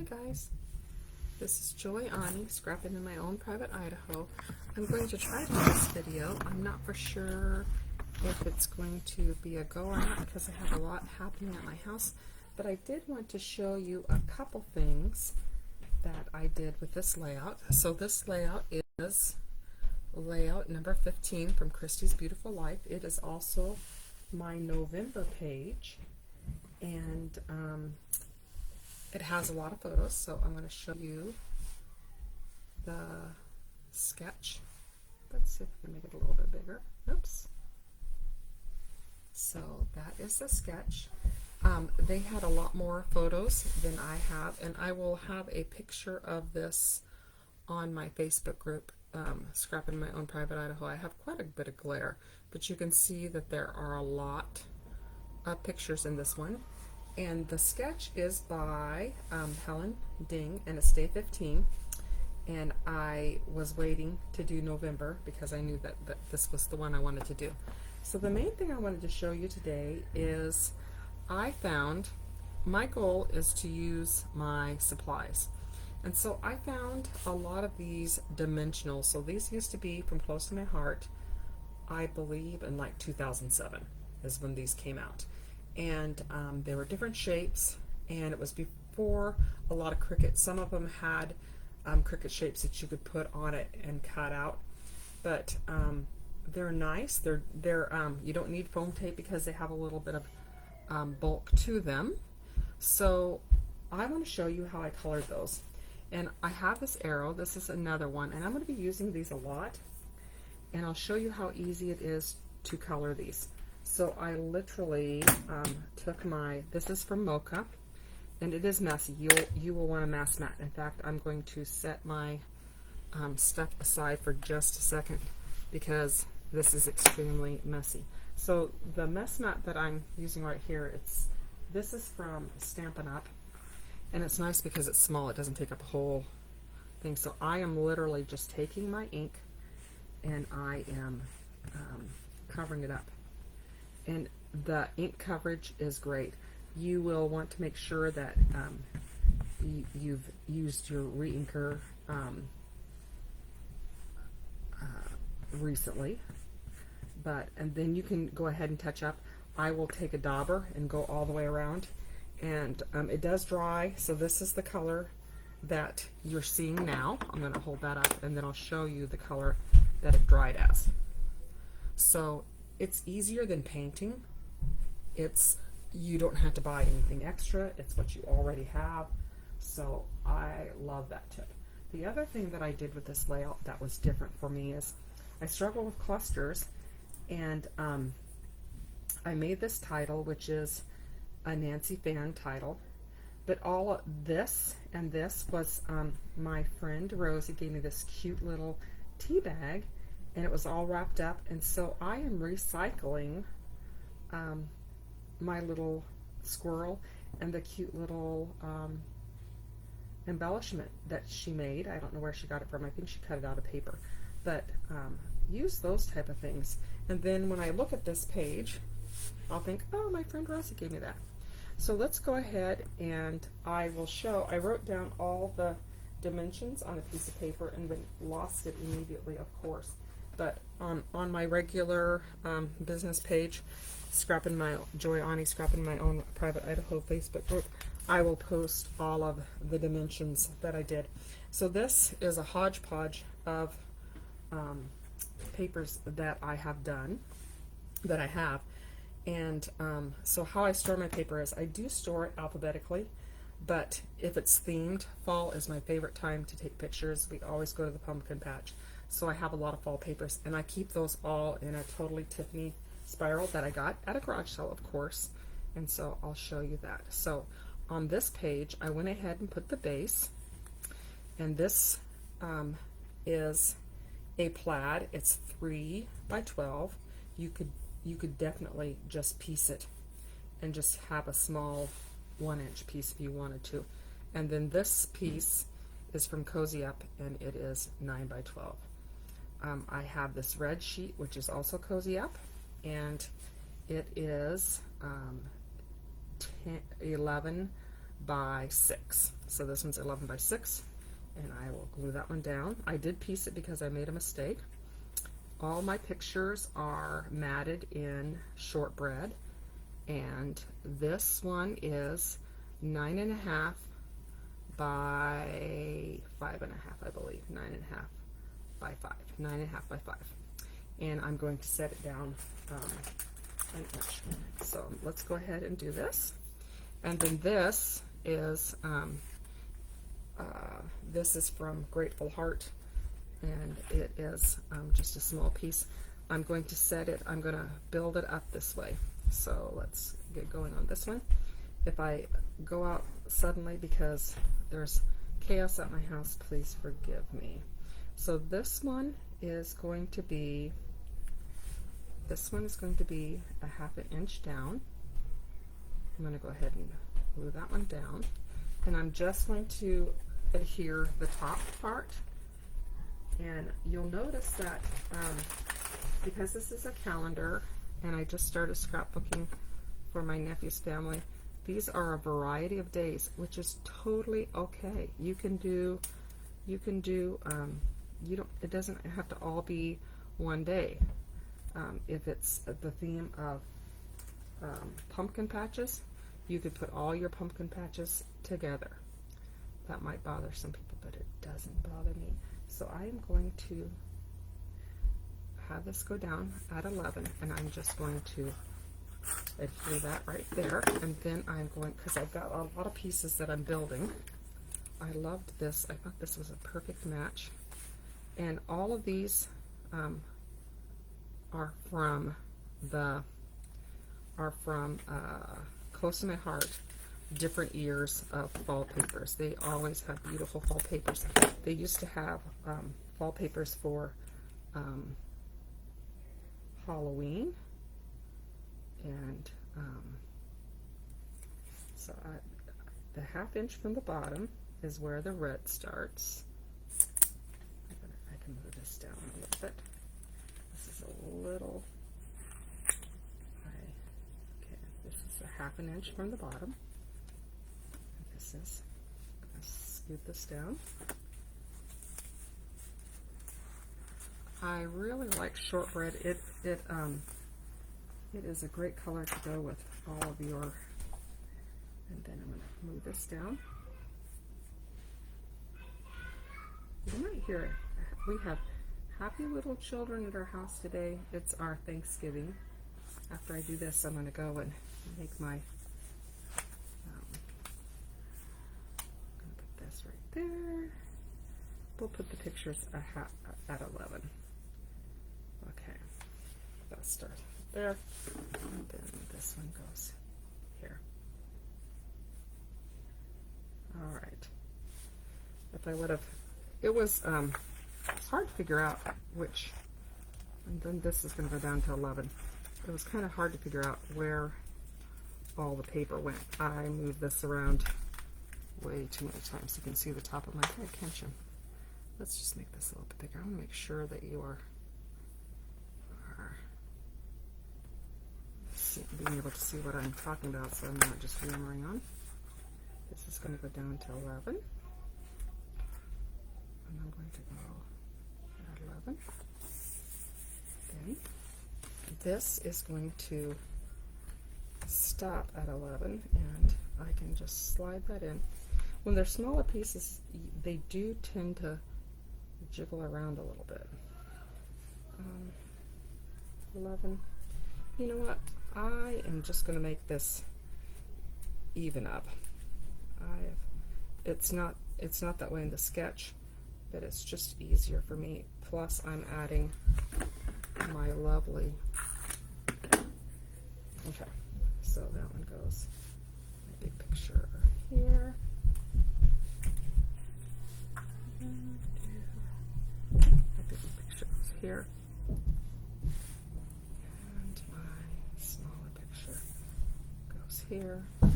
Hi guys, this is Joy Ani, scrapping in my own private Idaho. I'm going to try to do this video. I'm not for sure if it's going to be a go or not because I have a lot happening at my house, but I did want to show you a couple things that I did with this layout. So this layout is layout number 15 from Christy's Beautiful Life. It is also my November page, and it has a lot of photos, so I'm going to show you the sketch. Let's see if I can make it a little bit bigger. Oops. So that is the sketch. They had a lot more photos than I have, and I will have a picture of this on my Facebook group, Scrapping My Own Private Idaho. I have quite a bit of glare, but you can see that there are a lot of pictures in this one. And the sketch is by Helen Ding, and it's day 15. And I was waiting to do November because I knew that this was the one I wanted to do. So the main thing I wanted to show you today is I found, my goal is to use my supplies. And so I found a lot of these dimensionals. So these used to be from Close to My Heart, I believe in like 2007 is when these came out. And they were different shapes, and it was before a lot of Cricut. Some of them had Cricut shapes that you could put on it and cut out, but they're nice. They're you don't need foam tape because they have a little bit of bulk to them. So I want to show you how I colored those. And I have this arrow. This is another one, and I'm going to be using these a lot, and I'll show you how easy it is to color these. So I literally took this is from Mocha, and it is messy. You will want a mass mat. In fact, I'm going to set my stuff aside for just a second because this is extremely messy. So the mess mat that I'm using right here, this is from Stampin' Up, and it's nice because it's small. It doesn't take up a whole thing. So I am literally just taking my ink and I am covering it up. And the ink coverage is great. You will want to make sure that you've used your re-inker recently, and then you can go ahead and touch up. I will take a dauber and go all the way around, and it does dry. So this is the color that you're seeing now. I'm going to hold that up, and then I'll show you the color that it dried as. So it's easier than painting. You don't have to buy anything extra. It's what you already have. So I love that tip. The other thing that I did with this layout that was different for me is I struggle with clusters, and I made this title, which is a Nancy Fan title. But all of this and this was my friend Rosie gave me this cute little tea bag, and it was all wrapped up, and so I am recycling my little squirrel and the cute little embellishment that she made. I don't know where she got it from. I think she cut it out of paper, but use those type of things. And then when I look at this page, I'll think, oh, my friend Rosie gave me that. So let's go ahead, and I wrote down all the dimensions on a piece of paper and then lost it immediately, of course. But on my regular business page, Joy Ani, Scrapping My Own Private Idaho Facebook group, I will post all of the dimensions that I did. So this is a hodgepodge of papers that I have done, and so how I store my paper is I do store it alphabetically, but if it's themed, fall is my favorite time to take pictures. We always go to the pumpkin patch. So I have a lot of fall papers, and I keep those all in a totally Tiffany spiral that I got at a garage sale, of course, and so I'll show you that. So on this page, I went ahead and put the base, and this is a plaid. It's 3 by 12. You could definitely just piece it and just have a small 1-inch piece if you wanted to. And then this piece is from Cozy Up, and it is 9 by 12. I have this red sheet, which is also Cozy Up, and it is 11 by 6. So this one's 11 by 6, and I will glue that one down. I did piece it because I made a mistake. All my pictures are matted in shortbread, and this one is 9.5 by 5.5, I believe. 9.5 by 5. 9.5 by 5. And I'm going to set it down an inch. So let's go ahead and do this. And then this is from Grateful Heart, and it is just a small piece. I'm going to set it, I'm going to build it up this way. So let's get going on this one. If I go out suddenly because there's chaos at my house, please forgive me. So this one is going to be a 1/2 inch down. I'm going to go ahead and glue that one down, and I'm just going to adhere the top part. And you'll notice that because this is a calendar and I just started scrapbooking for my nephew's family, these are a variety of days, which is totally okay. It doesn't have to all be one day. If it's the theme of pumpkin patches, you could put all your pumpkin patches together. That might bother some people, but it doesn't bother me. So I am going to have this go down at 11, and I'm just going to adhere that right there. And then I'm going, because I've got a lot of pieces that I'm building. I loved this. I thought this was a perfect match. And all of these are from Close to My Heart, different years of fall papers. They always have beautiful fall papers. They used to have fall papers for Halloween, and the 1/2 inch from the bottom is where the red starts. I can move this down a little bit. This is a little, this is a 1/2 inch from the bottom. This is, I'm going to scoot this down. I really like shortbread. It is a great color to go with all of your, and then I'm going to move this down. You might hear it. We have happy little children at our house today. It's our Thanksgiving. After I do this, I'm going to go and make my, I'm going to put this right there. We'll put the pictures at 11. Okay, that starts there, and then this one goes here. All right. If I would have, it was it's hard to figure out which, and then this is going to go down to 11. It was kind of hard to figure out where all the paper went. I moved this around way too many times. You can see the top of my head, can't you? Let's just make this a little bit bigger. I want to make sure that you are being able to see what I'm talking about, so I'm not just yammering on. This is going to go down to 11. And I'm going to go at 11. Okay. This is going to stop at 11, and I can just slide that in. When they're smaller pieces, they do tend to jiggle around a little bit. 11. You know what? I am just going to make this even up. It's not that way in the sketch, but it's just easier for me. Plus, I'm adding my lovely. Okay, so that one goes. My big picture here. My big picture goes here. Here. Okay.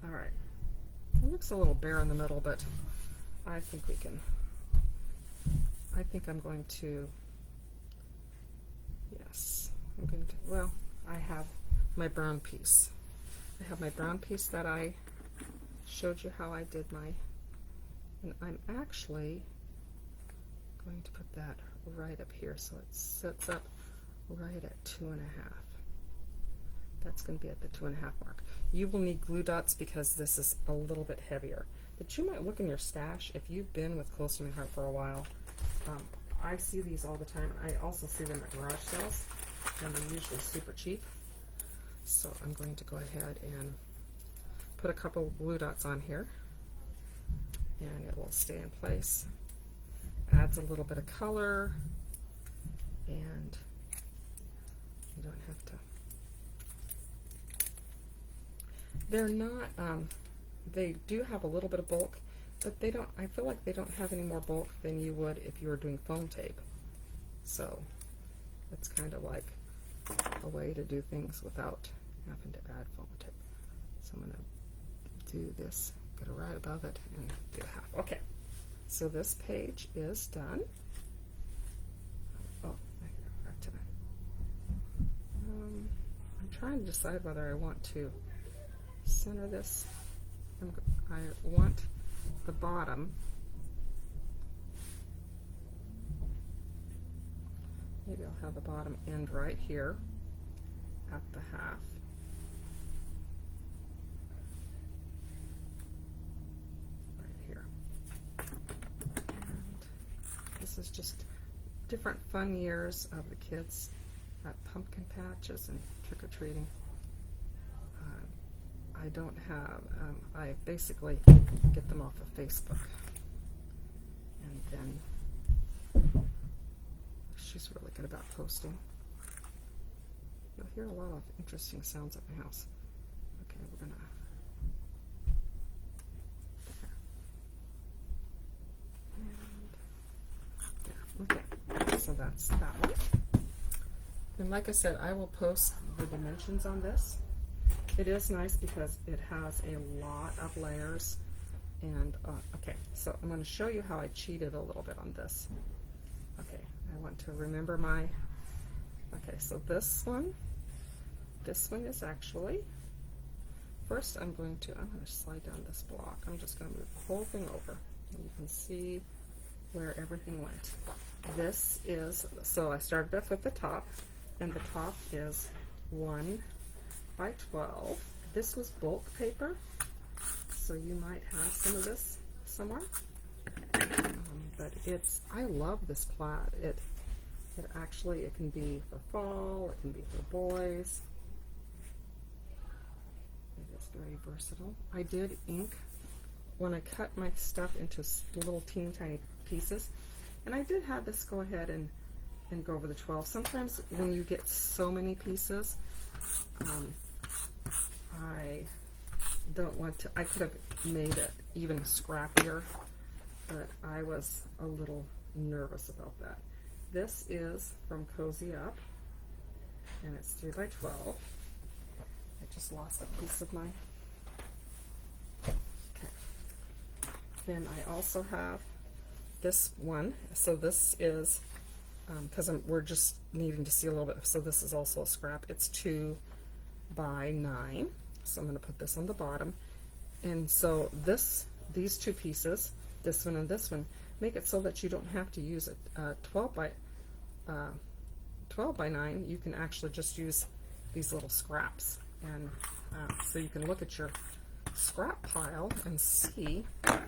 All right. It looks a little bare in the middle, but I think we can. I think I'm going to. Yes, I'm going to. Well, I have my brown piece. I have my brown piece that I showed you how I did my, and I'm actually going to put that right up here so it sits up right at 2.5. That's going to be at the 2.5 mark. You will need glue dots because this is a little bit heavier. But you might look in your stash if you've been with Close to My Heart for a while. I see these all the time. I also see them at garage sales, and they're usually super cheap. So I'm going to go ahead and put a couple glue dots on here, and it will stay in place. Adds a little bit of color, and you don't have to. They're not, they do have a little bit of bulk, but they don't, I feel like they don't have any more bulk than you would if you were doing foam tape. So it's kind of like a way to do things without having to add foam tape. So I'm going to do this, get it right above it, and do half. Okay, so this page is done. Oh, I gotta go back to that. I'm trying to decide whether I want to center this. I want the bottom. Maybe I'll have the bottom end right here at the half. Right here. And this is just different fun years of the kids at pumpkin patches and trick-or-treating. I don't have, I basically get them off of Facebook. And then she's really good about posting. You'll hear a lot of interesting sounds at my house. Okay, we're gonna, and there, okay, so that's that one. And like I said, I will post the dimensions on this. It is nice because it has a lot of layers. And okay, so I'm going to show you how I cheated a little bit on this. Okay, I want to remember my, okay, so this one is actually, first I'm going to slide down this block. I'm just going to move the whole thing over, and you can see where everything went. This is, so I started off with the top, and the top is 1 by 12. This was bulk paper, so you might have some of this somewhere. But it's, I love this plaid. It actually, it can be for fall, it can be for boys. It is very versatile. I did ink when I cut my stuff into little teeny tiny pieces, and I did have this go ahead and go over the 12. Sometimes when you get so many pieces, I don't want to, I could have made it even scrappier, but I was a little nervous about that. This is from Cozy Up, and it's 3 by 12. I just lost a piece of my, okay. Then I also have this one. So this is, because we're just needing to see a little bit, so this is also a scrap. It's 2 by 9. So I'm going to put this on the bottom. And so these two pieces, this one and this one, make it so that you don't have to use a 12 by 9. You can actually just use these little scraps. And so you can look at your scrap pile and see how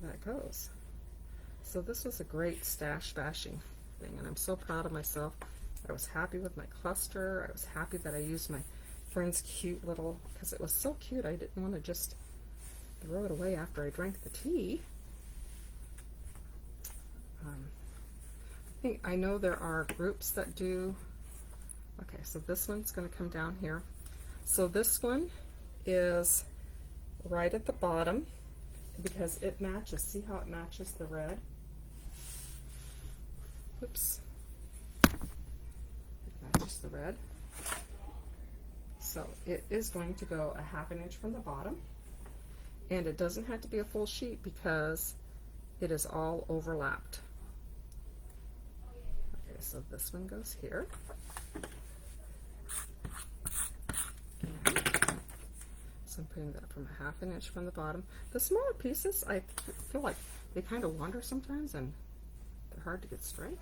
that goes. So this was a great stash bashing thing, and I'm so proud of myself. I was happy with my cluster. I was happy that I used my friend's cute little, because it was so cute, I didn't want to just throw it away after I drank the tea. I know there are groups that do, okay, so this one's going to come down here. So this one is right at the bottom because it matches. See how it matches the red? Oops. It matches the red. So it is going to go a 1/2 inch from the bottom, and it doesn't have to be a full sheet because it is all overlapped. Okay, so this one goes here. And So I'm putting that from a 1/2 inch from the bottom. The smaller pieces, I feel like they kind of wander sometimes and they're hard to get straight.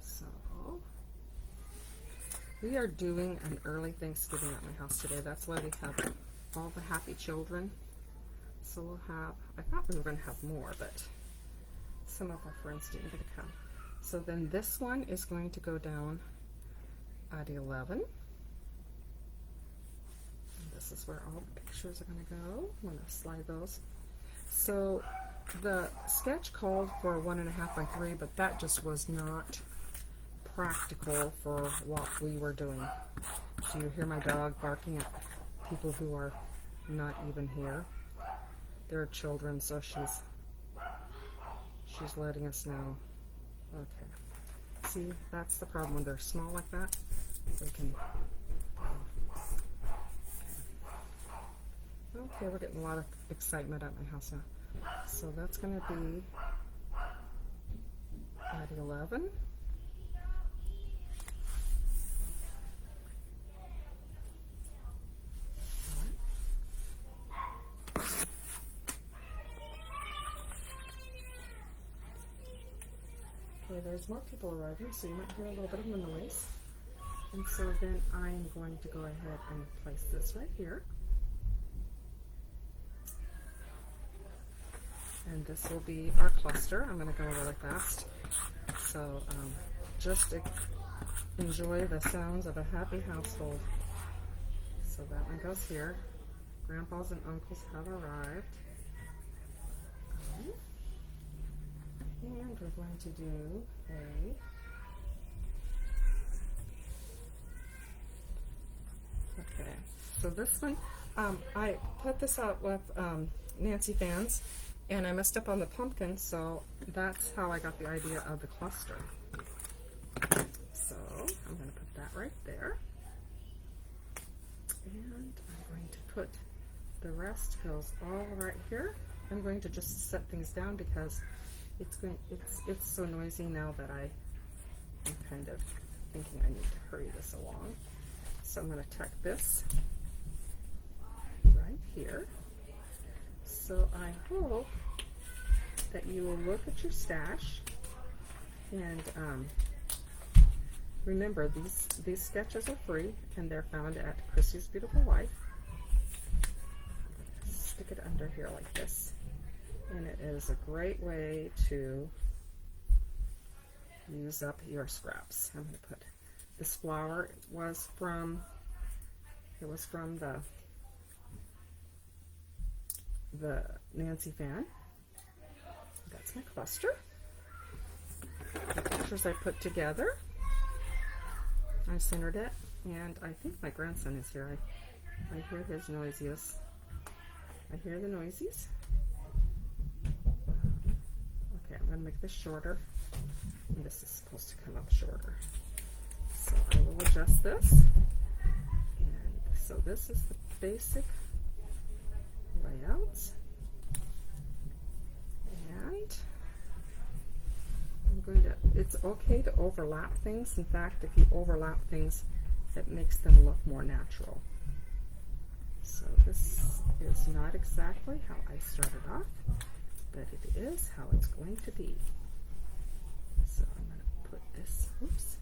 So we are doing an early Thanksgiving at my house today. That's why we have all the happy children. So we'll have, I thought we were going to have more, but some of our friends didn't get to come. So then this one is going to go down at 11. And this is where all the pictures are going to go. I'm going to slide those. So the sketch called for 1.5 by 3, but that just was not practical for what we were doing. Do you hear my dog barking at people who are not even here? They're children, so she's letting us know. Okay. See, that's the problem when they're small like that. They can. Okay, we're getting a lot of excitement at my house now. So that's going to be at 11. Okay, there's more people arriving, so you might hear a little bit of a noise. And so then I'm going to go ahead and place this right here. And this will be our cluster. I'm going to go really fast. So just enjoy the sounds of a happy household. So that one goes here. Grandpas and uncles have arrived. And we're going to do okay, so this one, I put this out with Nancy fans, and I messed up on the pumpkin, so that's how I got the idea of the cluster. So I'm going to put that right there, and I'm going to put the rest goes all right here. I'm going to just set things down because it's so noisy now that I'm kind of thinking I need to hurry this along. So I'm going to tuck this right here. So I hope that you will look at your stash and remember these sketches are free and they're found at Chrissy's Beautiful Life. Stick it under here like this. And it is a great way to use up your scraps. I'm going to put this flower was from the Nancy fan. That's my cluster. The pictures I put together. I centered it, and I think my grandson is here. I hear his noisies. I hear the noisies. Okay, I'm going to make this shorter, and this is supposed to come up shorter. So I will adjust this, and so this is the basic layout, and I'm going to, it's okay to overlap things. In fact, if you overlap things, it makes them look more natural. So this is not exactly how I started off, but it is how it's going to be. So I'm going to put this, oops.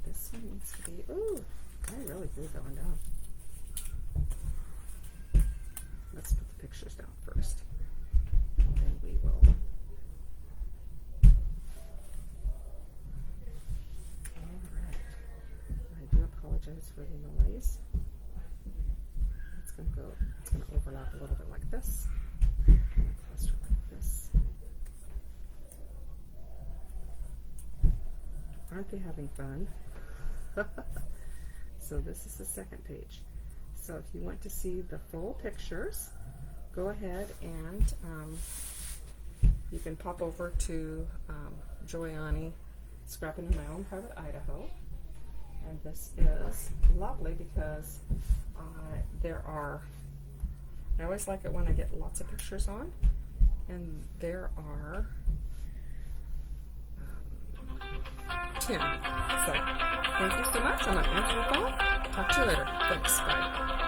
This one needs to be, ooh, I really glued that one down. Let's put the pictures down first, and then we will. Alright, I do apologize for the noise. It's going to overlap a little bit like this, cluster like this. Aren't they having fun? So this is the second page. So if you want to see the full pictures, go ahead and you can pop over to Joyani Scrapping in My Own Private Idaho. And this is lovely because there are, I always like it when I get lots of pictures on, and there are 10. So thank you so much. I'm going to answer the phone. Talk to you later. Thanks. Bye.